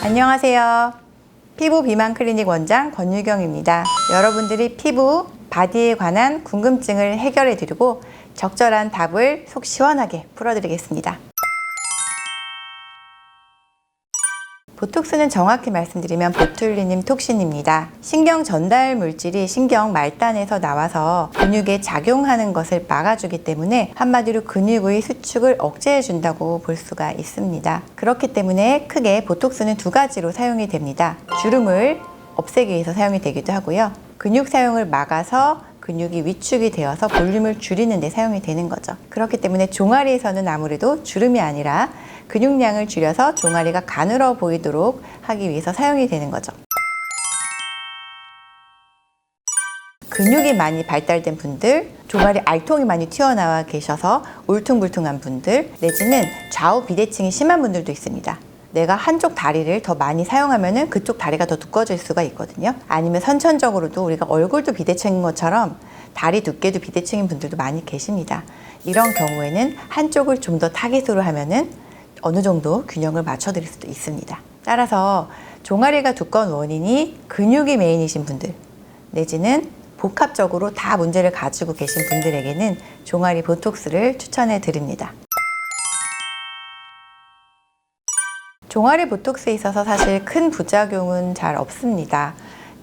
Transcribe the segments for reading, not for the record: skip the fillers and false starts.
안녕하세요. 피부 비만 클리닉 원장 권유경입니다. 여러분들이 피부, 바디에 관한 궁금증을 해결해 드리고 적절한 답을 속 시원하게 풀어드리겠습니다. 보톡스는 정확히 말씀드리면 보툴리눔 톡신입니다. 신경 전달 물질이 신경 말단에서 나와서 근육에 작용하는 것을 막아주기 때문에 한마디로 근육의 수축을 억제해 준다고 볼 수가 있습니다. 그렇기 때문에 크게 보톡스는 두 가지로 사용이 됩니다. 주름을 없애기 위해서 사용이 되기도 하고요. 근육 사용을 막아서 근육이 위축이 되어서 볼륨을 줄이는 데 사용이 되는 거죠. 그렇기 때문에 종아리에서는 아무래도 주름이 아니라 근육량을 줄여서 종아리가 가늘어 보이도록 하기 위해서 사용이 되는 거죠. 근육이 많이 발달된 분들, 종아리 알통이 많이 튀어나와 계셔서 울퉁불퉁한 분들, 내지는 좌우 비대칭이 심한 분들도 있습니다. 내가 한쪽 다리를 더 많이 사용하면 그쪽 다리가 더 두꺼워질 수가 있거든요. 아니면 선천적으로도 우리가 얼굴도 비대칭인 것처럼 다리 두께도 비대칭인 분들도 많이 계십니다. 이런 경우에는 한쪽을 좀 더 타깃으로 하면은 어느 정도 균형을 맞춰드릴 수도 있습니다. 따라서 종아리가 두꺼운 원인이 근육이 메인이신 분들, 내지는 복합적으로 다 문제를 가지고 계신 분들에게는 종아리 보톡스를 추천해 드립니다. 종아리 보톡스에 있어서 사실 큰 부작용은 잘 없습니다.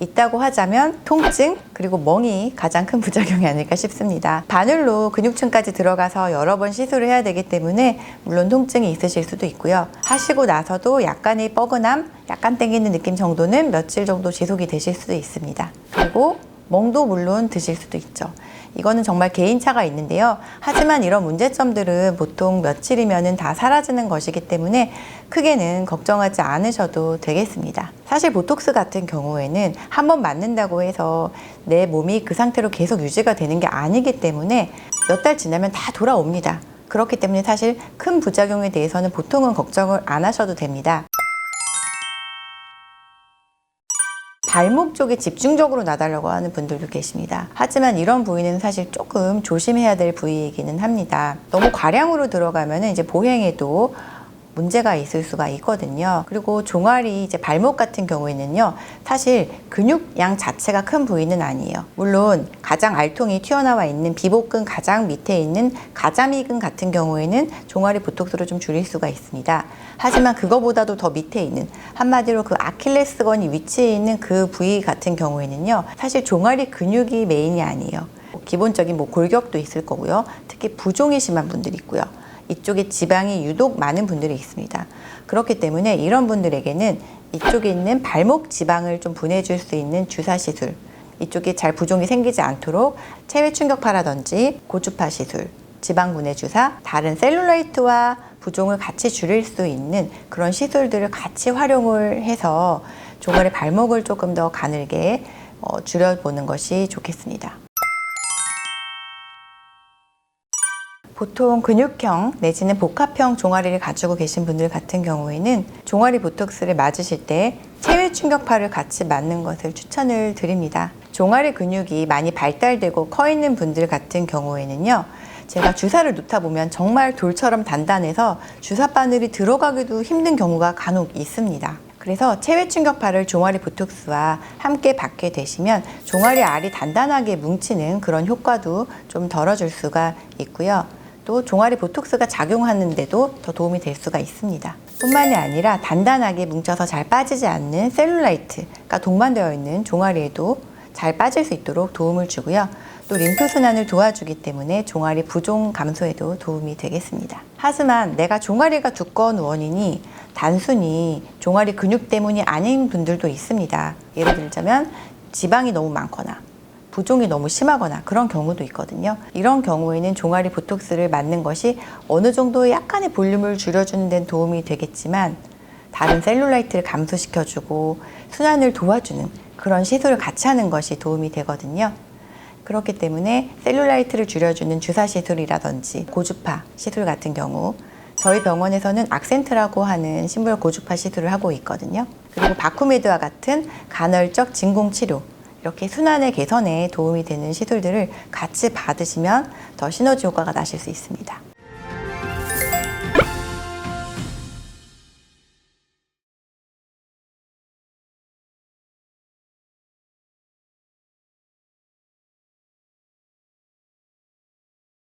있다고 하자면 통증 그리고 멍이 가장 큰 부작용이 아닐까 싶습니다. 바늘로 근육층까지 들어가서 여러 번 시술을 해야 되기 때문에 물론 통증이 있으실 수도 있고요. 하시고 나서도 약간의 뻐근함, 약간 땡기는 느낌 정도는 며칠 정도 지속이 되실 수도 있습니다. 그리고 멍도 물론 드실 수도 있죠. 이거는 정말 개인차가 있는데요. 하지만 이런 문제점들은 보통 며칠이면 다 사라지는 것이기 때문에 크게는 걱정하지 않으셔도 되겠습니다. 사실 보톡스 같은 경우에는 한번 맞는다고 해서 내 몸이 그 상태로 계속 유지가 되는 게 아니기 때문에 몇 달 지나면 다 돌아옵니다. 그렇기 때문에 사실 큰 부작용에 대해서는 보통은 걱정을 안 하셔도 됩니다. 발목 쪽에 집중적으로 나달라고 하는 분들도 계십니다. 하지만 이런 부위는 사실 조금 조심해야 될 부위이기는 합니다. 너무 과량으로 들어가면 이제 보행에도 문제가 있을 수가 있거든요. 그리고 종아리, 이제 발목 같은 경우에는요, 사실 근육량 자체가 큰 부위는 아니에요. 물론 가장 알통이 튀어나와 있는 비복근 가장 밑에 있는 가자미근 같은 경우에는 종아리 보톡스로 좀 줄일 수가 있습니다. 하지만 그거보다도 더 밑에 있는, 한마디로 그 아킬레스건이 위치해 있는 그 부위 같은 경우에는요, 사실 종아리 근육이 메인이 아니에요. 기본적인 골격도 있을 거고요. 특히 부종이 심한 분들이 있고요. 이쪽에 지방이 유독 많은 분들이 있습니다. 그렇기 때문에 이런 분들에게는 이쪽에 있는 발목 지방을 좀 분해줄 수 있는 주사 시술, 이쪽에 잘 부종이 생기지 않도록 체외 충격파라든지 고주파 시술, 지방 분해 주사, 다른 셀룰라이트와 부종을 같이 줄일 수 있는 그런 시술들을 같이 활용을 해서 종아리 발목을 조금 더 가늘게 줄여보는 것이 좋겠습니다. 보통 근육형 내지는 복합형 종아리를 가지고 계신 분들 같은 경우에는 종아리 보톡스를 맞으실 때 체외 충격파를 같이 맞는 것을 추천을 드립니다. 종아리 근육이 많이 발달되고 커 있는 분들 같은 경우에는요, 제가 주사를 놓다 보면 정말 돌처럼 단단해서 주사 바늘이 들어가기도 힘든 경우가 간혹 있습니다. 그래서 체외 충격파를 종아리 보톡스와 함께 받게 되시면 종아리 알이 단단하게 뭉치는 그런 효과도 좀 덜어줄 수가 있고요. 또 종아리 보톡스가 작용하는데도 더 도움이 될 수가 있습니다. 뿐만이 아니라 단단하게 뭉쳐서 잘 빠지지 않는 셀룰라이트가 동반되어 있는 종아리에도 잘 빠질 수 있도록 도움을 주고요. 또 림프순환을 도와주기 때문에 종아리 부종 감소에도 도움이 되겠습니다. 하지만 내가 종아리가 두꺼운 원인이 단순히 종아리 근육 때문이 아닌 분들도 있습니다. 예를 들자면 지방이 너무 많거나 부종이 너무 심하거나 그런 경우도 있거든요. 이런 경우에는 종아리 보톡스를 맞는 것이 어느 정도 약간의 볼륨을 줄여주는 데는 도움이 되겠지만 다른 셀룰라이트를 감소시켜주고 순환을 도와주는 그런 시술을 같이 하는 것이 도움이 되거든요. 그렇기 때문에 셀룰라이트를 줄여주는 주사 시술이라든지 고주파 시술 같은 경우, 저희 병원에서는 악센트라고 하는 심부열 고주파 시술을 하고 있거든요. 그리고 바쿠메드와 같은 간헐적 진공치료, 이렇게 순환의 개선에 도움이 되는 시술들을 같이 받으시면 더 시너지 효과가 나실 수 있습니다.